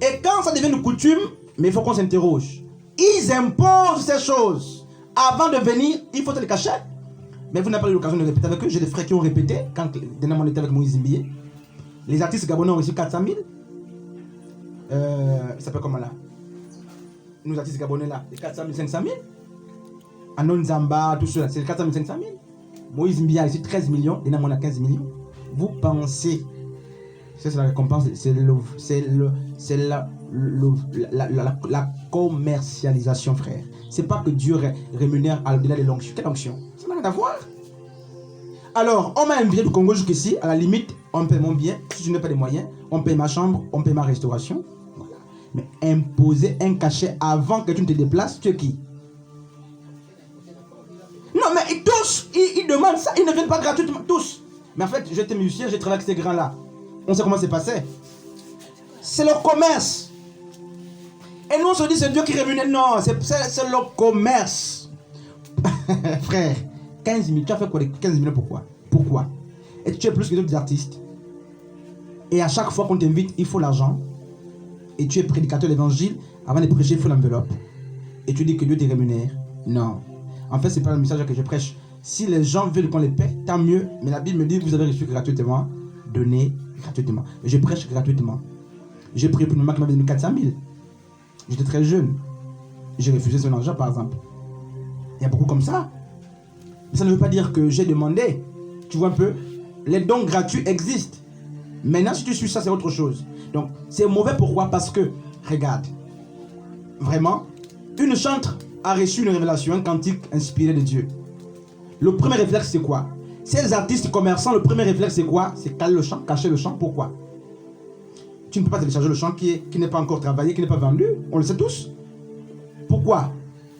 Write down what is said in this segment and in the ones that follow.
Et quand ça devient une coutume, mais il faut qu'on s'interroge. Ils imposent ces choses. Avant de venir, il faut te les cacher. Mais vous n'avez pas eu l'occasion de répéter avec eux. J'ai des frères qui ont répété quand dernièrement on était avec Moïse Zimbié. Les artistes gabonais ont reçu 400 000. Il s'appelle comment là? Nos artistes gabonais là, les 400 000, 500 000. Anon Zamba, tout cela, c'est les 400 000, 500 000. Moïse Zimbié a reçu 13 millions, dernièrement on a 15 millions. Vous pensez, c'est la récompense, c'est la commercialisation, frère. C'est pas que Dieu rémunère au-delà des l'onction. Quelle onction? Ça n'a rien à voir. Alors, on m'a invité du Congo jusqu'ici, à la limite, on paie mon bien. Si je n'ai pas les moyens, on paie ma chambre, on paie ma restauration. Voilà. Mais imposer un cachet avant que tu ne te déplaces, tu es qui? Non, mais tous, ils demandent ça, ils ne viennent pas gratuitement, tous. Mais en fait, j'étais musicien, j'ai travaillé avec ces grands-là. On sait comment c'est passé. C'est leur commerce. Et nous, on se dit, c'est Dieu qui rémunère. Non, c'est leur commerce. Frère, 15 000, tu as fait quoi les 15 000? Pourquoi? Et tu es plus que d'autres artistes. Et à chaque fois qu'on t'invite, il faut l'argent. Et tu es prédicateur de l'évangile. Avant de prêcher, il faut l'enveloppe. Et tu dis que Dieu te rémunère. Non. En fait, ce n'est pas le message que je prêche. Si les gens veulent qu'on les paie, tant mieux. Mais la Bible me dit que vous avez reçu gratuitement, donnez gratuitement. Je prêche gratuitement. J'ai prié pour une maman qui m'avait donné 400 000. J'étais très jeune. J'ai refusé son argent, par exemple. Il y a beaucoup comme ça. Mais ça ne veut pas dire que j'ai demandé. Tu vois un peu, les dons gratuits existent. Maintenant, si tu suis ça, c'est autre chose. Donc, c'est mauvais. Pourquoi? Parce que, regarde, vraiment, une chantre a reçu une révélation, un cantique inspiré de Dieu. Le premier réflexe, c'est quoi? Ces artistes commerçants, le premier réflexe, c'est quoi? C'est caler le chant, cacher le chant. Pourquoi? Tu ne peux pas télécharger le chant qui n'est pas encore travaillé, qui n'est pas vendu. On le sait tous. Pourquoi?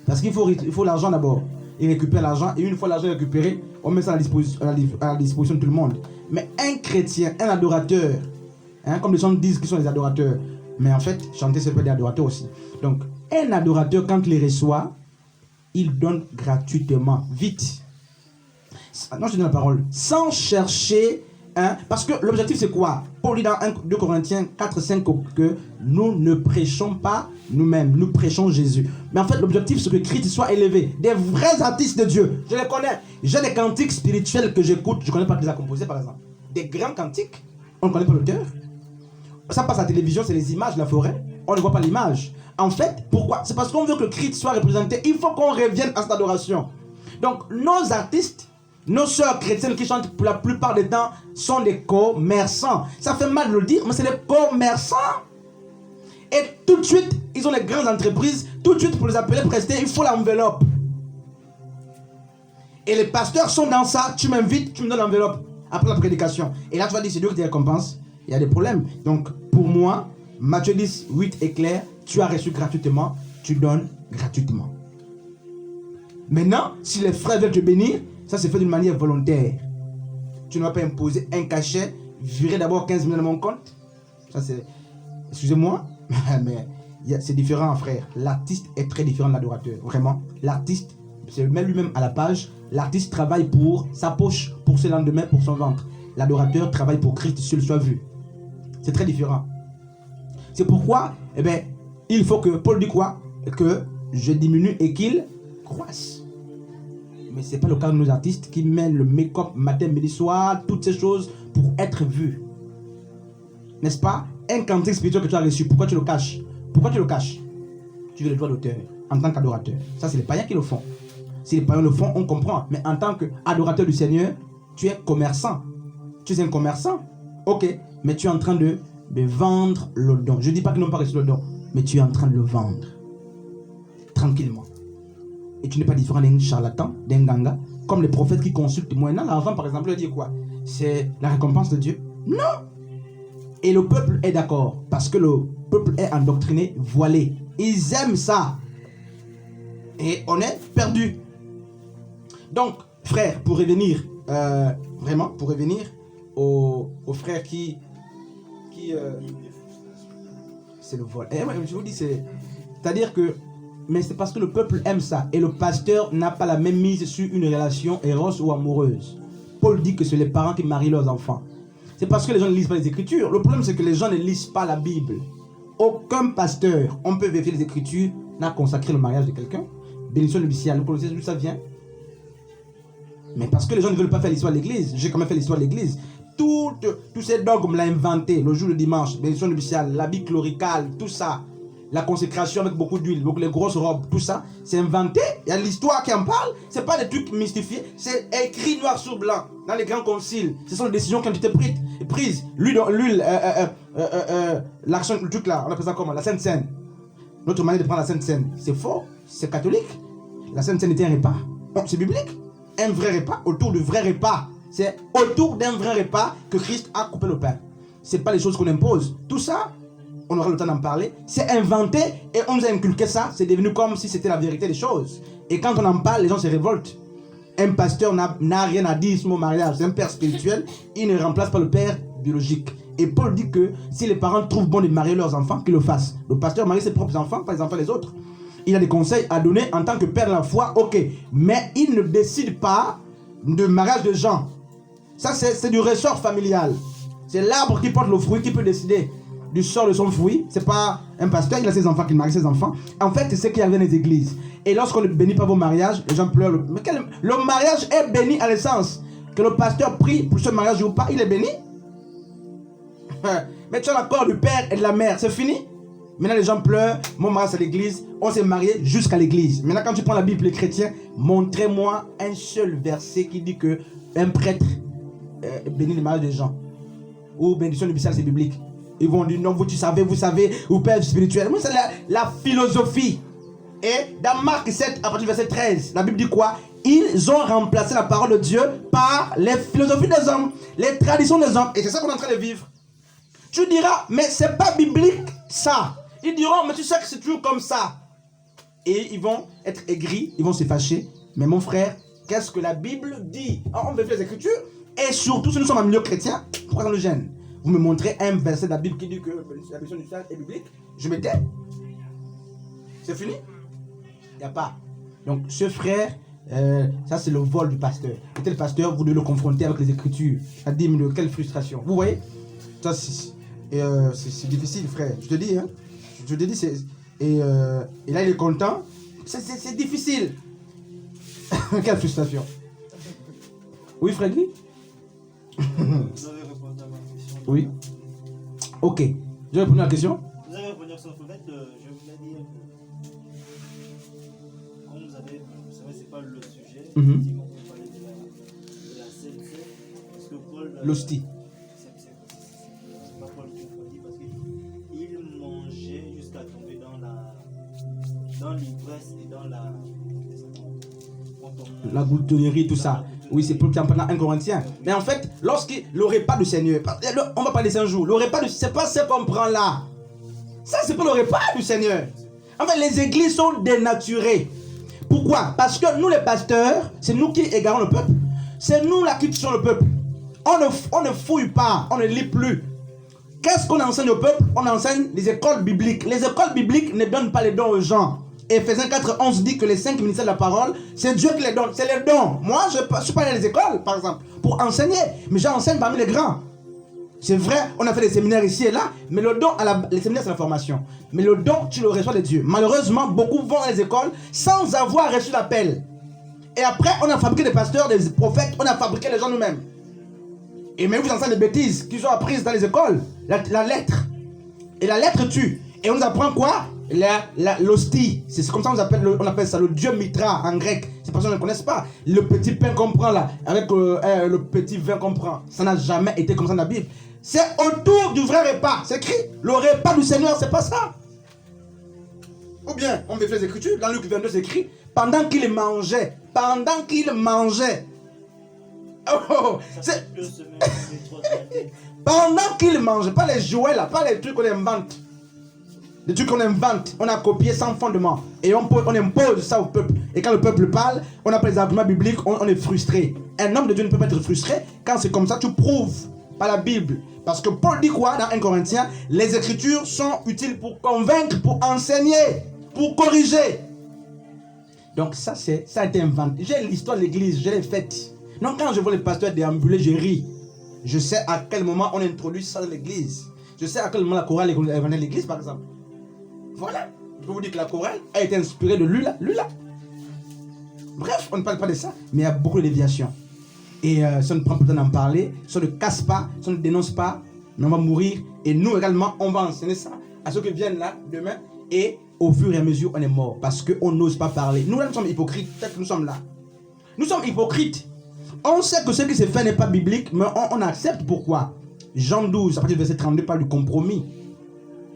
Parce qu'il faut l'argent d'abord. Il récupère l'argent et une fois l'argent récupéré, on met ça à la disposition de tout le monde. Mais un chrétien, un adorateur, comme les gens disent qu'ils sont des adorateurs, mais en fait, chanter, c'est pas des adorateurs aussi. Donc, un adorateur, quand il les reçoit, il donne gratuitement, vite. Non, je te donne la parole. Sans chercher, parce que l'objectif c'est quoi? Paul dit dans 2 Corinthiens 4, 5 que nous ne prêchons pas nous-mêmes, nous prêchons Jésus. Mais en fait, l'objectif c'est que Christ soit élevé. Des vrais artistes de Dieu, je les connais. J'ai des cantiques spirituels que j'écoute, je ne connais pas qui les a composés par exemple. Des grands cantiques, on ne connaît pas l'auteur. Ça passe à la télévision, c'est les images de la forêt, on ne voit pas l'image. En fait, pourquoi? C'est parce qu'on veut que Christ soit représenté. Il faut qu'on revienne à cette adoration. Donc, nos artistes, nos sœurs chrétiennes qui chantent pour la plupart des temps sont des commerçants. Ça fait mal de le dire, mais c'est des commerçants. Et tout de suite, ils ont les grandes entreprises. Tout de suite, pour les appeler prester, il faut l'enveloppe. Et les pasteurs sont dans ça. Tu m'invites, tu me donnes l'enveloppe après la prédication. Et là, tu vas dire, c'est Dieu qui te récompense. Il y a des problèmes. Donc, pour moi, Matthieu 10, 8 est clair. Tu as reçu gratuitement, tu donnes gratuitement. Maintenant, si les frères veulent te bénir, ça se fait d'une manière volontaire. Tu ne vas pas imposer un cachet, virer d'abord 15 000 dans mon compte. Ça c'est... Excusez-moi, mais c'est différent, frère. L'artiste est très différent de l'adorateur. Vraiment, l'artiste, c'est même lui-même à la page, l'artiste travaille pour sa poche, pour ses lendemains, pour son ventre. L'adorateur travaille pour Christ, s'il soit vu. C'est très différent. C'est pourquoi, il faut que, Paul dit quoi? Que je diminue et qu'il croisse. Mais ce n'est pas le cas de nos artistes qui mettent le make-up matin, midi, soir, toutes ces choses pour être vus. N'est-ce pas? Un cantique spirituel que tu as reçu, pourquoi tu le caches? Pourquoi tu le caches? Tu veux le droit d'auteur en tant qu'adorateur. Ça, c'est les païens qui le font. Si les païens le font, on comprend. Mais en tant qu'adorateur du Seigneur, tu es commerçant. Tu es un commerçant. Ok, mais tu es en train de vendre le don. Je ne dis pas qu'ils n'ont pas reçu le don, mais tu es en train de le vendre. Tranquillement. Et tu n'es pas différent d'un charlatan, d'un ganga, comme les prophètes qui consultent moyennant l'argent, par exemple, ils disent quoi? C'est la récompense de Dieu? Non! Et le peuple est d'accord, parce que le peuple est endoctriné, voilé. Ils aiment ça. Et on est perdu. Donc, frère, pour revenir, vraiment, pour revenir aux frères qui c'est le vol. Et je vous dis, c'est-à-dire que, mais c'est parce que le peuple aime ça. Et le pasteur n'a pas la même mise sur une relation éros ou amoureuse. Paul dit que c'est les parents qui marient leurs enfants. C'est parce que les gens ne lisent pas les Écritures. Le problème, c'est que les gens ne lisent pas la Bible. aucun pasteur, on peut vérifier les Écritures, n'a consacré le mariage de quelqu'un. Bénédiction nuptiale, vous connaissez d'où ça vient? Mais parce que les gens ne veulent pas faire l'histoire de l'église. J'ai quand même fait l'histoire de l'église. Tous ces dogmes l'a inventé. Le jour de dimanche, bénédiction nuptiale, l'habit clérical, tout ça. La consécration avec beaucoup d'huile, beaucoup les grosses robes, tout ça. C'est inventé. Il y a l'histoire qui en parle. Ce n'est pas des trucs mystifiés. C'est écrit noir sur blanc dans les grands conciles. Ce sont les décisions qui ont été prises. L'huile, l'action, le truc là, on appelle ça comment? La Sainte Seine. Notre manière de prendre la Sainte Seine, c'est faux. C'est catholique. La Sainte Seine était un repas. C'est biblique. Un vrai repas, autour du vrai repas. C'est autour d'un vrai repas que Christ a coupé le pain. Ce n'est pas les choses qu'on impose. Tout ça, on aura le temps d'en parler. C'est inventé et on nous a inculqué ça. C'est devenu comme si c'était la vérité des choses. Et quand on en parle, les gens se révoltent. Un pasteur n'a rien à dire sur mon mariage. C'est un père spirituel. Il ne remplace pas le père biologique. Et Paul dit que si les parents trouvent bon de marier leurs enfants, qu'ils le fassent. Le pasteur marie ses propres enfants, pas les enfants des autres. Il a des conseils à donner en tant que père de la foi, ok. Mais il ne décide pas de mariage de gens. Ça, c'est du ressort familial. C'est l'arbre qui porte le fruit qui peut décider du sort de son fruit. C'est pas un pasteur, il a ses enfants qui marie ses enfants. En fait, c'est ce qui arrive dans les églises. Et lorsqu'on ne bénit pas vos mariages, les gens pleurent. Mais le mariage est béni à l'essence. Que le pasteur prie pour ce mariage ou pas, il est béni. Mais tu as l'accord du père et de la mère, c'est fini. Maintenant les gens pleurent, mon mariage à l'église, on s'est marié jusqu'à l'église. Maintenant quand tu prends la Bible, les chrétiens, montrez-moi un seul verset qui dit que un prêtre bénit le mariage des gens. Ou bénédiction nuptiale, c'est biblique. Ils vont dire non, vous savez, ou père spirituel. Moi c'est la philosophie. Et dans Marc 7, à partir du verset 13, la Bible dit quoi? Ils ont remplacé la parole de Dieu par les philosophies des hommes, les traditions des hommes. Et c'est ça qu'on est en train de vivre. Tu diras, mais c'est pas biblique ça. Ils diront, mais tu sais que c'est toujours comme ça. Et ils vont être aigris, ils vont se fâcher. Mais mon frère, qu'est-ce que la Bible dit? On veut faire les Écritures. Et surtout, si nous sommes un milieu chrétien, pourquoi ça nous gêne? Vous me montrez un verset de la Bible qui dit que la bénédiction nuptiale est biblique. Je me tais. C'est fini? Il n'y a pas. Donc, ce frère, ça c'est le vol du pasteur. Et tel pasteur, vous devez le confronter avec les Écritures. Ça dit, mais de quelle frustration. Vous voyez? Ça, c'est difficile, frère. Je te dis, hein. Je te dis, et là, il est content. C'est difficile. Quelle frustration. Oui, Freddy? Vous avez répondu à ma question. Oui. Ok. Je vais répondre à la question. Vous avez répondu à ça. En fait, je voulais dire que, comme vous savez, c'est pas le sujet. On peut parler de la Sainte Seine. Parce que Paul. L'hostie. C'est pas Paul qui le dit parce qu'il mangeait jusqu'à tomber dans l'ivresse et dans la gloutonnerie, tout ça. Oui, c'est pour qu'il y ait un Corinthien. Mais en fait, lorsqu'il le repas du Seigneur, on va parler 5 jours. Le repas du c'est pas ce qu'on prend là. Ça, c'est pas le repas du Seigneur. En fait, les églises sont dénaturées. Pourquoi? Parce que nous, les pasteurs, c'est nous qui égarons le peuple. C'est nous là qui tuons le peuple. On ne fouille pas, on ne lit plus. Qu'est-ce qu'on enseigne au peuple? On enseigne les écoles bibliques. Les écoles bibliques ne donnent pas les dons aux gens. Éphésiens 4:11 dit que les 5 ministères de la parole, c'est Dieu qui les donne. C'est les dons. Moi, je ne suis pas dans les écoles, par exemple, pour enseigner. Mais j'enseigne parmi les grands. C'est vrai, on a fait des séminaires ici et là, mais le don, les séminaires, c'est la formation. Mais le don, tu le reçois de Dieu. Malheureusement, beaucoup vont dans les écoles sans avoir reçu l'appel. Et après, on a fabriqué des pasteurs, des prophètes, on a fabriqué les gens nous-mêmes. Et même vous enseignez des bêtises qui sont apprises dans les écoles. La lettre. Et la lettre tue. Et on nous apprend quoi? L'hostie. C'est comme ça on appelle ça le dieu Mitra en grec. Ces personnes ne connaissent pas. Le petit pain qu'on prend là, avec le petit vin qu'on prend. Ça n'a jamais été comme ça dans la Bible. C'est autour du vrai repas. C'est écrit. Le repas du Seigneur, c'est pas ça. Ou bien, on me fait les Écritures. Dans Luc 22, c'est écrit. Pendant qu'il mangeait. Oh, c'est... Pendant qu'il mangeait. Pas les jouets là, pas les trucs qu'on invente. Les trucs qu'on invente, on a copié sans fondement. Et on impose ça au peuple. Et quand le peuple parle, on n'a pas les arguments bibliques, on est frustré. Un homme de Dieu ne peut pas être frustré. Quand c'est comme ça, tu prouves par la Bible. Parce que Paul dit quoi dans 1 Corinthiens? Les Écritures sont utiles pour convaincre, pour enseigner, pour corriger. Donc ça a été inventé. J'ai l'histoire de l'église, je l'ai faite. Donc quand je vois les pasteurs déambuler, je ris. Je sais à quel moment on introduit ça dans l'église. Je sais à quel moment la chorale est venue à l'église, par exemple. Voilà. Je peux vous dire que la chorale a été inspirée de lui là. Bref, on ne parle pas de ça, mais il y a beaucoup de déviations. Et si on ne prend pas le temps d'en parler, si on ne casse pas, si on ne dénonce pas, mais on va mourir. Et nous également, on va enseigner ça à ceux qui viennent là demain. Et au fur et à mesure, on est mort parce qu'on n'ose pas parler. Nous là, nous sommes hypocrites. Peut-être que nous sommes là. Nous sommes hypocrites. On sait que ce qui se fait n'est pas biblique, mais on accepte. Pourquoi? Jean 12, à partir du verset 32, parle du compromis.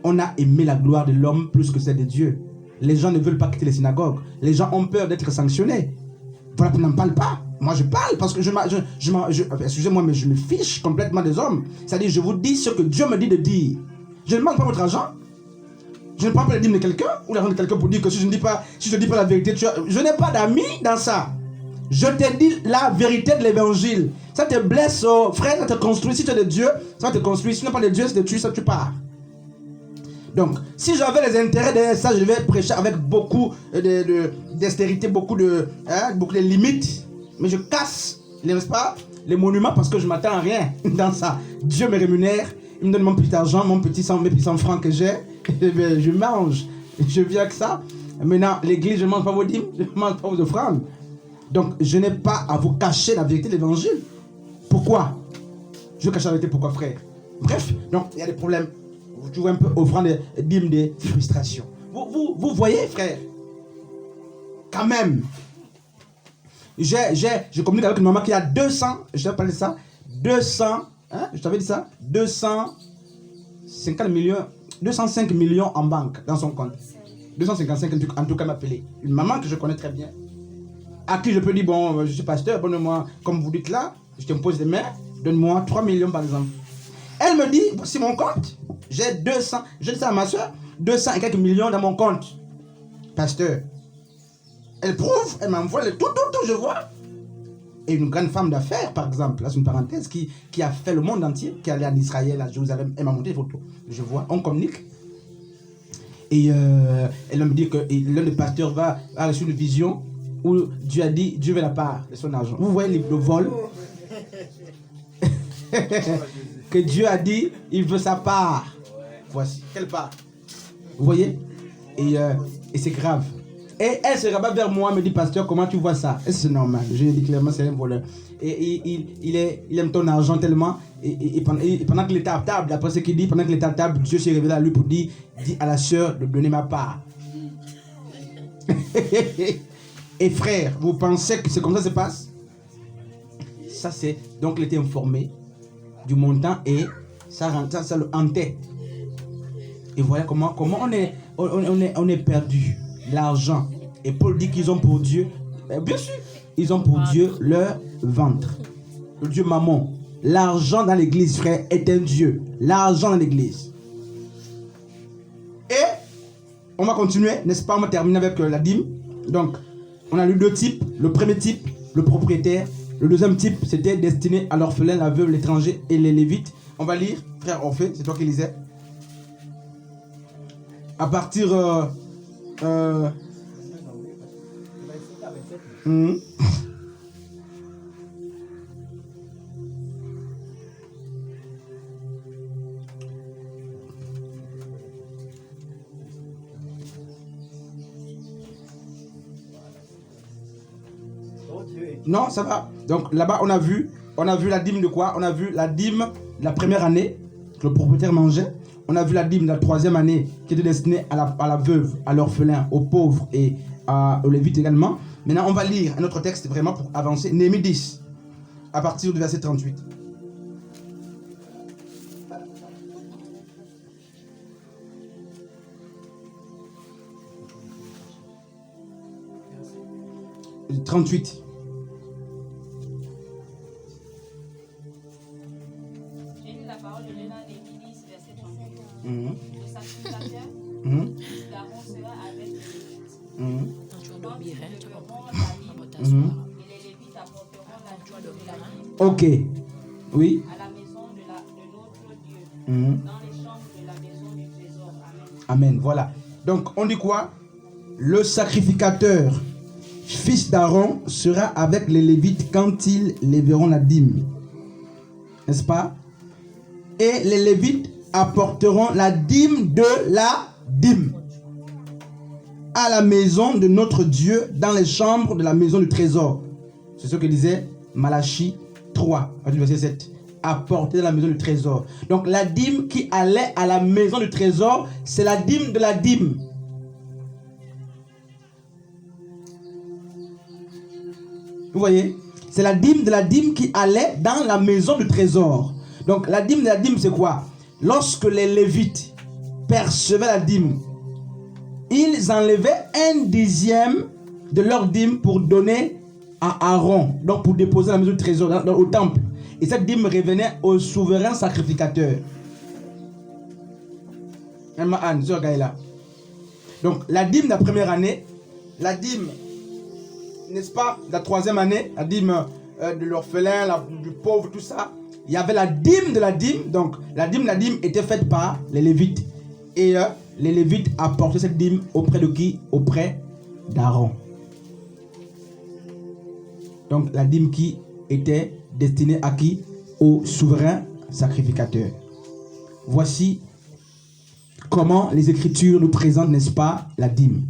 On a aimé la gloire de l'homme plus que celle de Dieu. Les gens ne veulent pas quitter les synagogues. Les gens ont peur d'être sanctionnés. Voilà, on n'en parle pas. Moi, je parle parce que excusez-moi, mais je me fiche complètement des hommes. C'est-à-dire, je vous dis ce que Dieu me dit de dire. Je ne demande pas votre argent. Je ne prends pas les dîmes de quelqu'un ou l'argent de quelqu'un pour dire que si je ne dis pas la vérité, je n'ai pas d'amis dans ça. Je te dis la vérité de l'évangile. Ça te blesse, frère, ça te construit. Si tu es de Dieu, ça va te construire. Si tu n'es pas de Dieu, ça te tue, ça tu pars. Donc, si j'avais les intérêts derrière ça, je vais prêcher avec beaucoup d'extérité, beaucoup de limites. Mais je casse, n'est-ce pas, les monuments parce que je ne m'attends à rien dans ça. Dieu me rémunère, il me donne mon petit argent, mes petits 100 francs que j'ai. Je mange, je vis avec ça. Maintenant, l'église, je ne mange pas vos dîmes, je ne mange pas vos offrandes. Donc, je n'ai pas à vous cacher la vérité de l'évangile. Pourquoi? Je veux cacher la vérité, pourquoi, frère? Bref, donc, il y a des problèmes. Vous trouvez un peu offrant des dîmes de frustration. Vous voyez, frère? Quand même. Je communique avec une maman qui a 200, je t'avais parlé de ça, 200, hein, je t'avais dit ça, 250 millions, 205 millions en banque dans son compte. 255 en tout cas m'appeler. Une maman que je connais très bien. À qui je peux dire, bon, je suis pasteur, donne-moi, comme vous dites là, je te pose les mains, donne-moi 3 millions par exemple. Elle me dit, voici mon compte, j'ai 200, je dis ça à ma soeur, 200 et quelques millions dans mon compte. Pasteur. Elle prouve, elle m'envoie tout, je vois. Et une grande femme d'affaires, par exemple, là c'est une parenthèse, qui a fait le monde entier, qui est allée en Israël, à Jérusalem, elle m'a montré des photos. Je vois, on communique. Et elle me dit que l'un des pasteurs a reçu une vision où Dieu a dit, Dieu veut la part de son argent. Vous voyez le vol que Dieu a dit, il veut sa part. Voici, quelle part? Vous voyez? Et c'est grave. Et elle se rabat vers moi, me dit, pasteur, comment tu vois ça? Et c'est normal. Je lui ai dit clairement, c'est un voleur. Et il aime ton argent tellement. Et pendant qu'il était à table, après ce qu'il dit, pendant qu'il était à table, Dieu s'est révélé à lui pour dire, dis à la sœur de donner ma part. Et frère, vous pensez que c'est comme ça que ça se passe? Ça c'est, donc il était informé du montant et ça le hantait. Et voilà comment on est perdu. L'argent. Et Paul dit qu'ils ont pour Dieu, bien sûr, ils ont pour Dieu leur ventre. Le Dieu Mammon. L'argent dans l'église, frère, est un Dieu. L'argent dans l'église. Et on va continuer, n'est-ce pas? On va terminer avec la dîme. Donc, on a lu 2 types. Le premier type, le propriétaire. Le deuxième type, c'était destiné à l'orphelin, la veuve, l'étranger et les lévites. On va lire, frère Orphée, c'est toi qui lisais. À partir... Non, ça va. Donc là-bas, on a vu la dîme de quoi? On a vu la dîme de la première année que le propriétaire mangeait. On a vu la dîme de la 3e année qui était destinée à la veuve, à l'orphelin, aux pauvres et aux lévites également. Maintenant, on va lire un autre texte vraiment pour avancer. Néhémie 10, à partir du verset 38. « 38. La parole de Léna Néhémie 10, verset 38. Le sacrificateur d'Aaron sera avec les Lévites. Quand ils leveront la dîme, et les Lévites apporteront la joie de la dîme. Ok. Oui. À la maison de notre Dieu, dans les chambres de la maison du trésor. Amen. Amen. Voilà. Donc on dit quoi? Le sacrificateur, fils d'Aaron, sera avec les Lévites quand ils lèveront la dîme. N'est-ce pas? Et les Lévites apporteront la dîme de la dîme à la maison de notre Dieu dans les chambres de la maison du trésor. C'est ce que disait Malachie 3, verset 7. Apporter dans la maison du trésor. Donc la dîme qui allait à la maison du trésor, c'est la dîme de la dîme. Vous voyez? C'est la dîme de la dîme qui allait dans la maison du trésor. Donc la dîme de la dîme, c'est quoi? Lorsque les Lévites percevaient la dîme, ils enlevaient 1/10 de leur dîme pour donner à Aaron, donc pour déposer la maison du trésor au temple. Et cette dîme revenait au souverain sacrificateur. Donc la dîme de la première année, la dîme, n'est-ce pas, de la troisième année, la dîme de l'orphelin, du pauvre, tout ça, il y avait la dîme de la dîme. Donc la dîme de la dîme était faite par les Lévites. Et les Lévites apportaient cette dîme auprès de qui? Auprès d'Aaron. Donc la dîme qui était destinée à qui? Au souverain sacrificateur. Voici comment les Écritures nous présentent, n'est-ce pas, la dîme.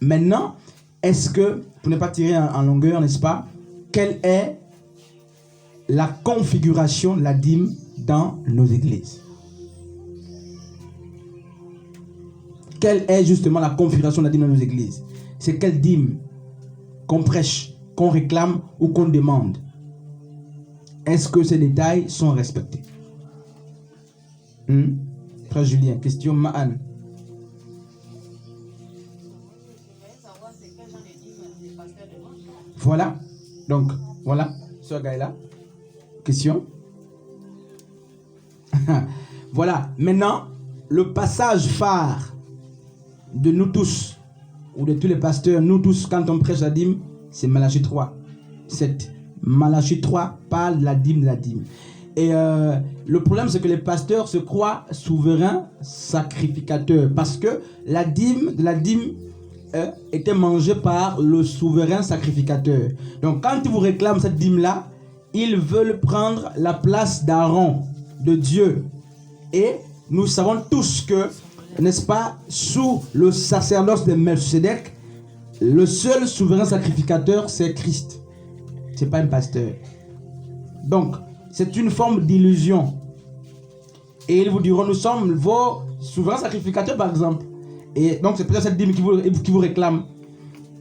Maintenant, est-ce que, pour ne pas tirer en longueur, n'est-ce pas, quelle est la configuration de la dîme dans nos églises? Quelle est justement la configuration de la dîme dans nos églises? C'est quelle dîme qu'on prêche, qu'on réclame ou qu'on demande? Est-ce que ces détails sont respectés? Frère Julien, question Mahan. Voilà. Donc, voilà. Sœur Gaïla. Question. Voilà. Maintenant, le passage phare de nous tous, ou de tous les pasteurs, nous tous, quand on prêche la dîme, c'est Malachie 3, 7. Malachie 3 parle de la dîme, Et le problème, c'est que les pasteurs se croient souverains sacrificateurs, parce que la dîme était mangée par le souverain sacrificateur. Donc, quand ils vous réclament cette dîme-là, ils veulent prendre la place d'Aaron, de Dieu. Et nous savons tous que, n'est-ce pas, sous le sacerdoce de Melchisedec, le seul souverain sacrificateur, c'est Christ. C'est pas un pasteur. Donc, c'est une forme d'illusion. Et ils vous diront, nous sommes vos souverains sacrificateurs, par exemple. Et donc, c'est peut-être cette dîme qui vous réclame.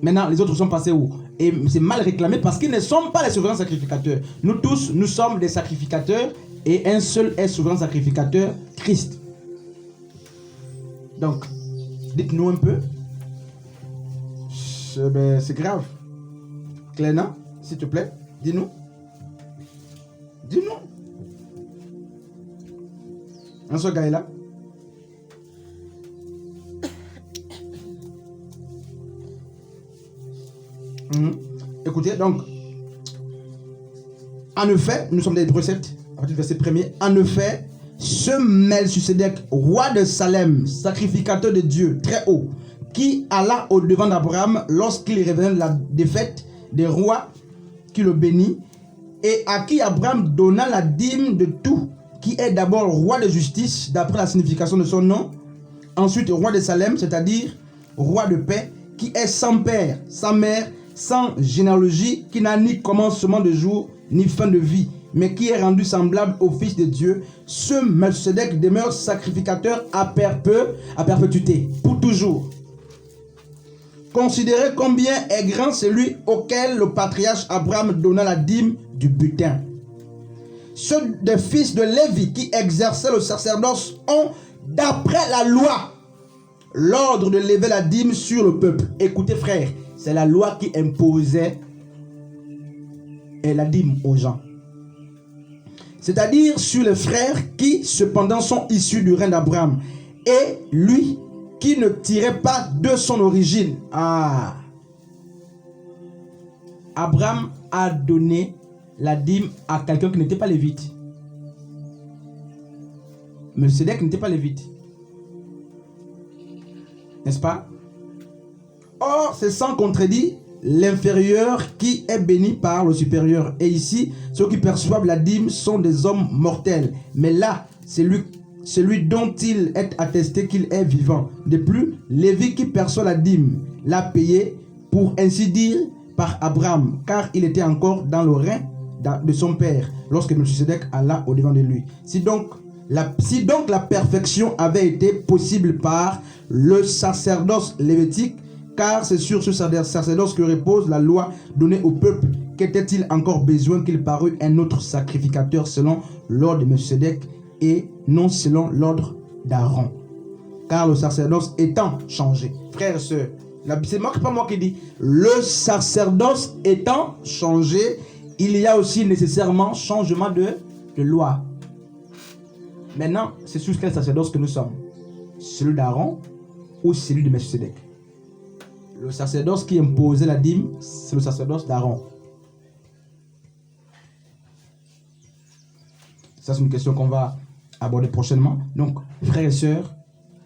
Maintenant, les autres sont passés où? Et c'est mal réclamé parce qu'ils ne sont pas les souverains sacrificateurs. Nous tous, nous sommes des sacrificateurs et un seul est souverain sacrificateur, Christ. Donc, dites-nous un peu. C'est grave. Cléna, s'il te plaît, dis-nous. Dis-nous. Un seul gars est là. Écoutez, donc, en effet, nous sommes des Hébreux 7, à partir du verset 1er. En effet, ce Melchisedec, roi de Salem, sacrificateur de Dieu, très haut, qui alla au-devant d'Abraham lorsqu'il revenait de la défaite des rois qui le bénit, et à qui Abraham donna la dîme de tout, qui est d'abord roi de justice, d'après la signification de son nom, ensuite roi de Salem, c'est-à-dire roi de paix, qui est sans père, sans mère, sans généalogie, qui n'a ni commencement de jour, ni fin de vie, mais qui est rendu semblable au Fils de Dieu. Ce Melchisedec demeure sacrificateur à perpétuité, pour toujours. Considérez combien est grand celui auquel le patriarche Abraham donna la dîme du butin. Ceux des fils de Lévi qui exerçaient le sacerdoce ont, d'après la loi, l'ordre de lever la dîme sur le peuple. Écoutez frères, c'est la loi qui imposait la dîme aux gens. C'est-à-dire sur les frères qui cependant sont issus du règne d'Abraham. Et lui qui ne tirait pas de son origine. Abraham a donné la dîme à quelqu'un qui n'était pas lévite. Melchisedec n'était pas lévite. N'est-ce pas? Or, c'est sans contredit l'inférieur qui est béni par le supérieur. Et ici, ceux qui perçoivent la dîme sont des hommes mortels. Mais là, c'est lui celui dont il est attesté qu'il est vivant. De plus, Lévi qui perçoit la dîme l'a payé, pour ainsi dire, par Abraham, car il était encore dans le rein de son père, lorsque Melchisedec alla au devant de lui. Si donc la perfection avait été possible par le sacerdoce lévitique, car c'est sur ce sacerdoce que repose la loi donnée au peuple, qu'était-il encore besoin qu'il parût un autre sacrificateur selon l'ordre de Melchisedec et non selon l'ordre d'Aaron? Car le sacerdoce étant changé, frères et sœurs, c'est pas moi qui dis, le sacerdoce étant changé, il y a aussi nécessairement changement de loi. Maintenant, c'est sur quel sacerdoce que nous sommes? Celui d'Aaron ou celui de Melchisedec? Le sacerdoce qui imposait la dîme, c'est le sacerdoce d'Aaron. Ça, c'est une question qu'on va aborder prochainement. Donc, frères et sœurs,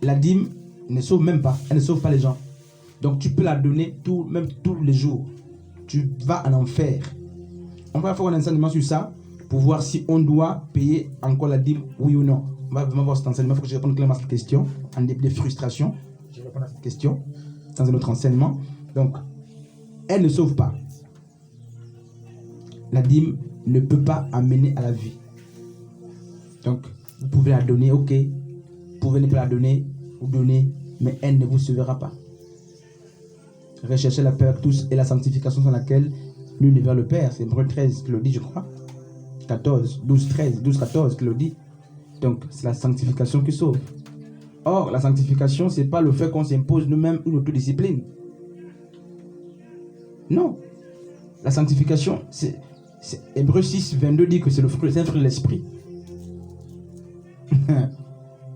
la dîme ne sauve même pas. Elle ne sauve pas les gens. Donc, tu peux la donner même tous les jours. Tu vas en enfer. On va faire un enseignement sur ça pour voir si on doit payer encore la dîme, oui ou non. On va vraiment voir cet enseignement. Il faut que je réponde clairement à cette question. En des frustrations, je réponds à cette question dans un autre enseignement. Donc, elle ne sauve pas. La dîme ne peut pas amener à la vie. Donc, vous pouvez la donner, ok. Vous pouvez ne pas la donner, vous donnez, mais elle ne vous sauvera pas. Recherchez la paix avec tous et la sanctification dans laquelle nul ne verra le Père. C'est Hébreux 13 qui le dit, je crois. 12, 14 qui le dit. Donc, c'est la sanctification qui sauve. Or, la sanctification, ce n'est pas le fait qu'on s'impose nous-mêmes une autodiscipline. Non. La sanctification, c'est Hébreux 6, 22 dit que c'est un fruit de l'esprit.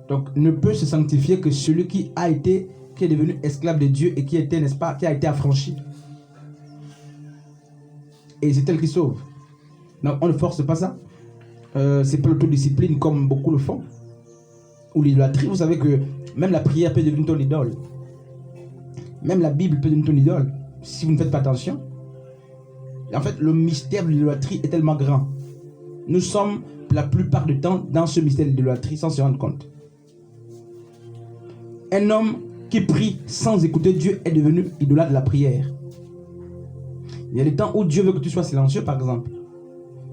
Donc, ne peut se sanctifier que celui qui est devenu esclave de Dieu et qui a été affranchi. Et c'est elle qui sauve. Donc, on ne force pas ça. C'est pas l'autodiscipline comme beaucoup le font. Ou l'idolâtrie. Vous savez que même la prière peut devenir ton idole. Même la Bible peut devenir ton idole. Si vous ne faites pas attention. En fait, le mystère de l'idolâtrie est tellement grand. Nous sommes la plupart du temps dans ce mystère de l'idolâtrie sans se rendre compte. Un homme qui prie sans écouter Dieu est devenu idolâtre de la prière. Il y a des temps où Dieu veut que tu sois silencieux, par exemple.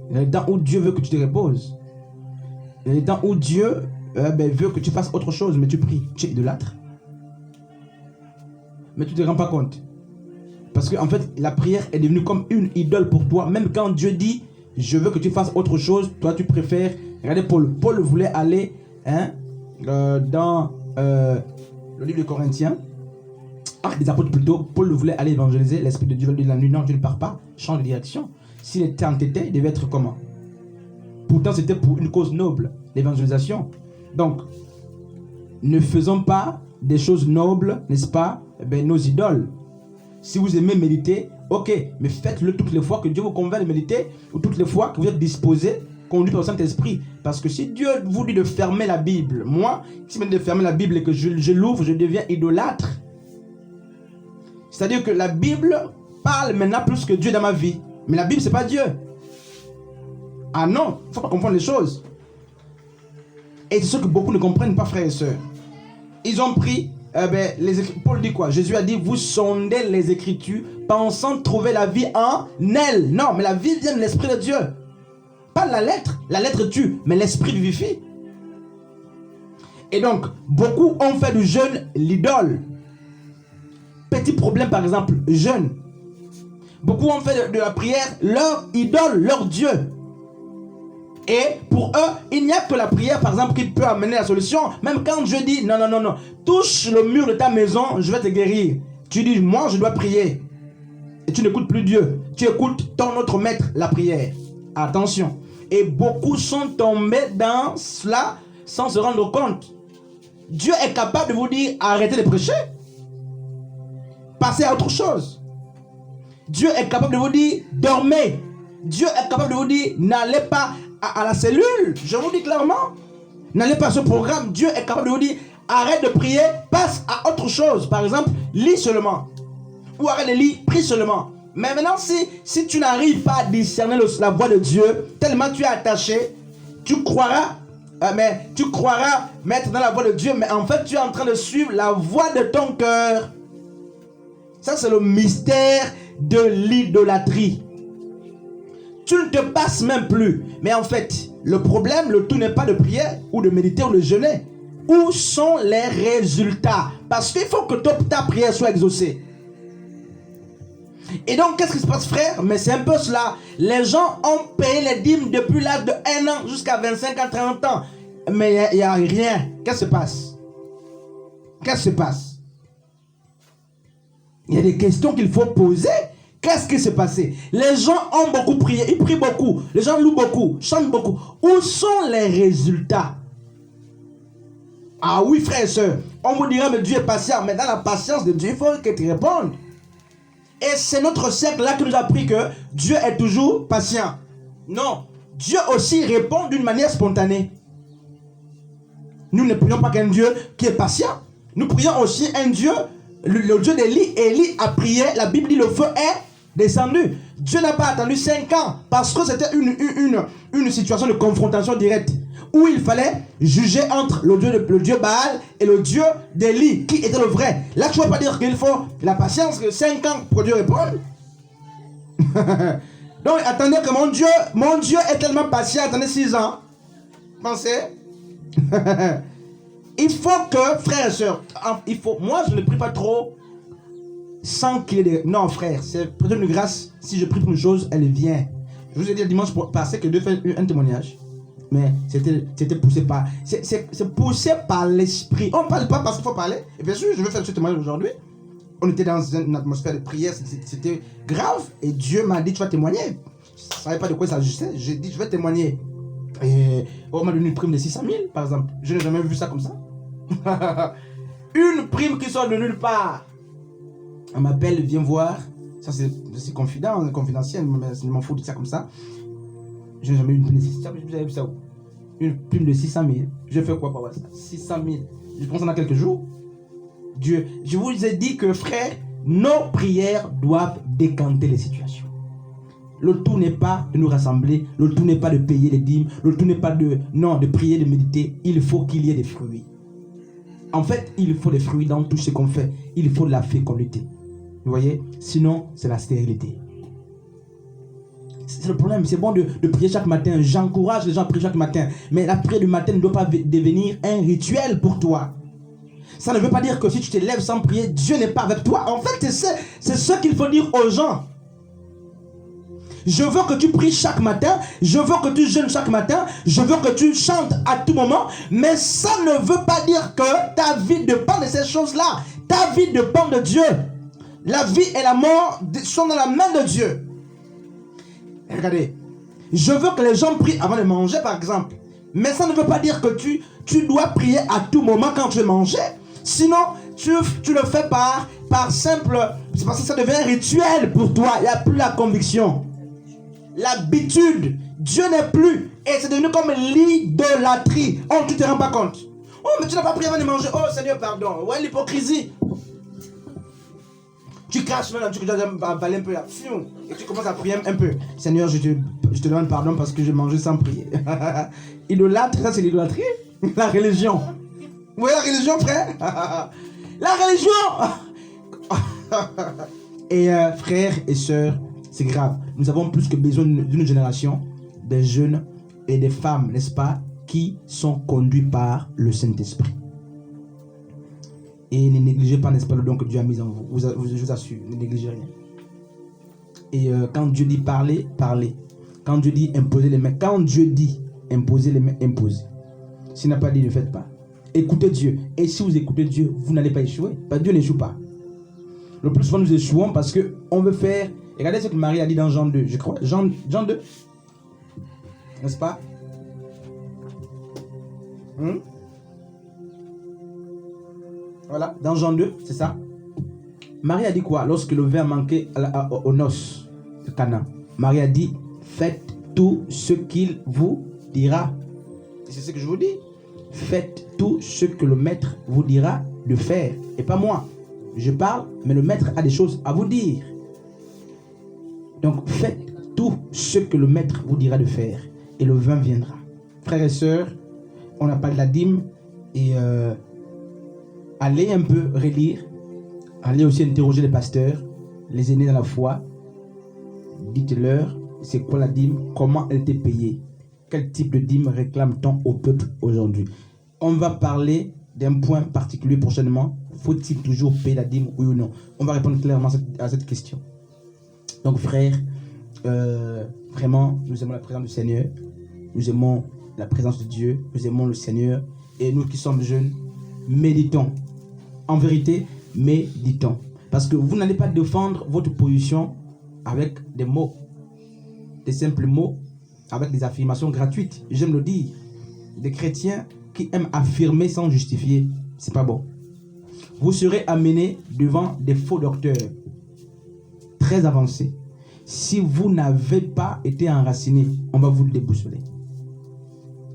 Il y a des temps où Dieu veut que tu te reposes. Il y a des temps où Dieu veut que tu fasses autre chose, mais tu pries. Tu es idolâtre. Mais tu ne te rends pas compte. Parce qu'en fait, la prière est devenue comme une idole pour toi. Même quand Dieu dit, je veux que tu fasses autre chose, toi tu préfères. Regardez Paul. Paul voulait aller dans le livre de Corinthiens. Actes des apôtres plutôt. Paul voulait aller évangéliser. L'Esprit de Dieu lui dit la nuit, non, Dieu ne part pas. Change de direction. S'il était entêté, il devait être comment? Pourtant, c'était pour une cause noble, l'évangélisation. Donc, ne faisons pas des choses nobles, n'est-ce pas, nos idoles. Si vous aimez méditer, ok, mais faites-le toutes les fois que Dieu vous convainc de méditer, ou toutes les fois que vous êtes disposé, conduit par le Saint-Esprit. Parce que si Dieu vous dit de fermer la Bible, moi, si je me dis de fermer la Bible et que je l'ouvre, je deviens idolâtre. C'est-à-dire que la Bible parle maintenant plus que Dieu dans ma vie. Mais la Bible, c'est pas Dieu. Ah non, il ne faut pas comprendre les choses. Et c'est ce que beaucoup ne comprennent pas, frères et sœurs. Ils ont pris, Paul dit quoi? Jésus a dit, vous sondez les Écritures, pensant trouver la vie en elle. Non, mais la vie vient de l'Esprit de Dieu. Pas la lettre. La lettre tue, mais l'Esprit vivifie. Et donc, beaucoup ont fait du jeûne l'idole. Petit problème, par exemple, jeûne. Beaucoup ont fait de la prière leur idole, leur Dieu. Et pour eux, il n'y a que la prière, par exemple, qui peut amener la solution. Même quand Dieu dit, non, touche le mur de ta maison, je vais te guérir. Tu dis, moi, je dois prier. Et tu n'écoutes plus Dieu. Tu écoutes ton autre maître, la prière. Attention. Et beaucoup sont tombés dans cela sans se rendre compte. Dieu est capable de vous dire, arrêtez de prêcher. Passez à autre chose. Dieu est capable de vous dire, dormez. Dieu est capable de vous dire, n'allez pas à la cellule. Je vous dis clairement, n'allez pas à ce programme. Dieu est capable de vous dire, arrête de prier, passe à autre chose. Par exemple, lis seulement. Ou arrête de lire, prie seulement. Mais maintenant, si tu n'arrives pas à discerner la voix de Dieu, tellement tu es attaché, tu croiras mais tu croiras mettre dans la voie de Dieu, mais en fait tu es en train de suivre la voie de ton cœur. Ça c'est le mystère de l'idolâtrie. Tu ne te passes même plus. Mais en fait, le problème, le tout n'est pas de prier ou de méditer ou de jeûner. Où sont les résultats? Parce qu'il faut que ta prière soit exaucée. Et donc, qu'est-ce qui se passe, frère? Mais c'est un peu cela. Les gens ont payé les dîmes depuis l'âge de 1 an jusqu'à 25 ans, 30 ans. Mais il n'y a rien. Qu'est-ce qui se passe? Qu'est-ce qui se passe? Il y a des questions qu'il faut poser. Qu'est-ce qui s'est passé? Les gens ont beaucoup prié, ils prient beaucoup. Les gens louent beaucoup, chantent beaucoup. Où sont les résultats? Ah oui, frères et sœurs. On vous dira, mais Dieu est patient. Mais dans la patience de Dieu, il faut que tu répondes. Et c'est notre siècle là qui nous a appris que Dieu est toujours patient. Non. Dieu aussi répond d'une manière spontanée. Nous ne prions pas qu'un Dieu qui est patient. Nous prions aussi un Dieu, le Dieu d'Élie. Élie a prié, la Bible dit le feu est descendu. Dieu n'a pas attendu 5 ans parce que c'était une situation de confrontation directe où il fallait juger entre le Dieu Baal et le Dieu d'Élie, qui était le vrai. Là, tu ne vas pas dire qu'il faut la patience, que 5 ans pour Dieu répondre. Donc, attendez que mon Dieu est tellement patient, attendez 6 ans. Pensez. Il faut que, frères et sœurs, moi je ne prie pas trop sans qu'il y ait des... Non, frère, c'est peut-être une grâce. Si je prie pour une chose, elle vient. Je vous ai dit le dimanche passé que Dieu fait un témoignage. Mais c'était poussé par... C'est poussé par l'esprit. On ne parle pas parce qu'il faut parler. Et bien sûr, je vais faire ce témoignage aujourd'hui. On était dans une atmosphère de prière. C'était grave. Et Dieu m'a dit, tu vas témoigner. Je ne savais pas de quoi il s'agissait. J'ai dit, je vais témoigner. Et on m'a donné une prime de 600 000, par exemple. Je n'ai jamais vu ça comme ça. Une prime qui sort de nulle part. On m'appelle, viens voir. Ça, c'est confidentiel, mais je m'en fous de ça comme ça. Je n'ai jamais eu une prime de 600 000. Vous avez vu ça où? Une prime de 600 000. Je fais quoi pour avoir ça? 600 000. Je pense dans quelques jours. Dieu, je vous ai dit que, frère, nos prières doivent décanter les situations. Le tout n'est pas de nous rassembler. Le tout n'est pas de payer les dîmes. Le tout n'est pas de prier, de méditer. Il faut qu'il y ait des fruits. En fait, il faut des fruits dans tout ce qu'on fait. Il faut de la fécondité. Vous voyez? Sinon, c'est la stérilité. C'est le problème. C'est bon de prier chaque matin. J'encourage les gens à prier chaque matin. Mais la prière du matin ne doit pas devenir un rituel pour toi. Ça ne veut pas dire que si tu te lèves sans prier, Dieu n'est pas avec toi. En fait, c'est ce qu'il faut dire aux gens. Je veux que tu pries chaque matin. Je veux que tu jeûnes chaque matin. Je veux que tu chantes à tout moment. Mais ça ne veut pas dire que ta vie dépend de ces choses-là. Ta vie dépend de Dieu. La vie et la mort sont dans la main de Dieu. Et regardez. Je veux que les gens prient avant de manger, par exemple. Mais ça ne veut pas dire que tu dois prier à tout moment quand tu veux manger. Sinon, tu le fais par simple... C'est parce que ça devient un rituel pour toi. Il n'y a plus la conviction. L'habitude. Dieu n'est plus. Et c'est devenu comme l'idolâtrie. Oh, tu ne te rends pas compte. Oh, mais tu n'as pas prié avant de manger. Oh, Seigneur, pardon. Ouais, l'hypocrisie. Tu craches maintenant, tu dois avaler un peu là. Et tu commences à prier un peu. Seigneur, je te demande pardon parce que j'ai mangé sans prier. Idolâtre, ça c'est l'idolâtrie. La religion. Vous voyez la religion, frère? La religion. Et frères et sœurs, c'est grave. Nous avons plus que besoin d'une génération de jeunes et des femmes, n'est-ce pas, qui sont conduits par le Saint-Esprit. Et ne négligez pas, n'est-ce pas, le don que Dieu a mis en vous. Je vous assure, ne négligez rien. Et quand Dieu dit parler, parlez. Quand Dieu dit imposer les mains, quand Dieu dit imposer les mains, imposez. S'il n'a pas dit, ne faites pas. Écoutez Dieu. Et si vous écoutez Dieu, vous n'allez pas échouer. Parce que Dieu n'échoue pas. Le plus souvent, nous échouons parce qu'on veut faire... Regardez ce que Marie a dit dans Jean 2, je crois. Jean 2. N'est-ce pas? Voilà, dans Jean 2, c'est ça. Marie a dit quoi? Lorsque le vin manquait aux noces de Cana. Marie a dit, faites tout ce qu'il vous dira. Et c'est ce que je vous dis. Faites tout ce que le maître vous dira de faire. Et pas moi. Je parle, mais le maître a des choses à vous dire. Donc faites tout ce que le maître vous dira de faire. Et le vin viendra. Frères et sœurs, on a parlé de la dîme et allez un peu relire, allez aussi interroger les pasteurs, les aînés dans la foi. Dites-leur c'est quoi la dîme, comment elle était payée, quel type de dîme réclame-t-on au peuple aujourd'hui. On va parler d'un point particulier prochainement. Faut-il toujours payer la dîme, oui ou non? On va répondre clairement à cette question. Donc frères, vraiment, nous aimons la présence du Seigneur, nous aimons la présence de Dieu, nous aimons le Seigneur, et nous qui sommes jeunes, méditons. En vérité, méditons. Parce que vous n'allez pas défendre votre position avec des mots, des simples mots, avec des affirmations gratuites. J'aime le dire. Des chrétiens qui aiment affirmer sans justifier, c'est pas bon. Vous serez amenés devant des faux docteurs très avancés. Si vous n'avez pas été enraciné, on va vous le déboussoler.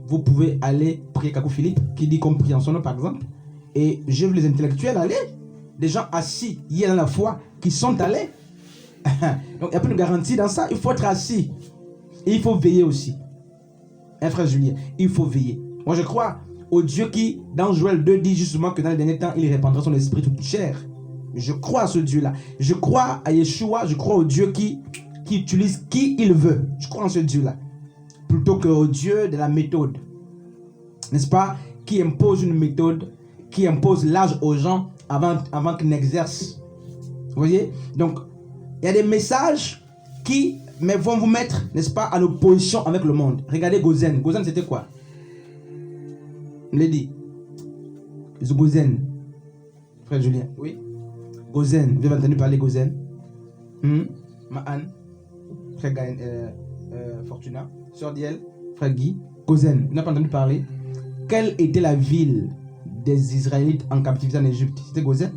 Vous pouvez aller prier Kakou Philippe, qui dit comme prie en son nom par exemple, et je veux les intellectuels aller, des gens assis hier dans la foi qui sont allés. Donc il n'y a pas de garantie dans ça, il faut être assis. Et il faut veiller aussi. Hein, frère Julien, il faut veiller. Moi je crois au Dieu qui, dans Joël 2, dit justement que dans les derniers temps, il répandra son esprit toute chair. Je crois à ce Dieu-là. Je crois à Yeshua, je crois au Dieu qui utilise qui il veut. Je crois en ce Dieu-là. Plutôt qu'au Dieu de la méthode. N'est-ce pas? Qui impose une méthode, qui impose l'âge aux gens avant qu'ils n'exercent. Vous voyez? Donc, il y a des messages qui vont vous mettre, n'est-ce pas, en opposition avec le monde. Regardez Gozen. Gozen, c'était quoi? On l'a dit. Gozen. Frère Julien. Oui. Gozen. Vous avez entendu parler Gozen? Ma'an. Frère Gaël, Fortuna. Sœur Diel. Frère Guy. Gozen. Vous n'avez pas entendu parler? Quelle était la ville des Israélites en captivité en Égypte? C'était Gozen.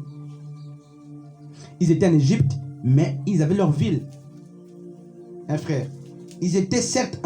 Ils étaient en Égypte, mais ils avaient leur ville. Un frère. Ils étaient certes en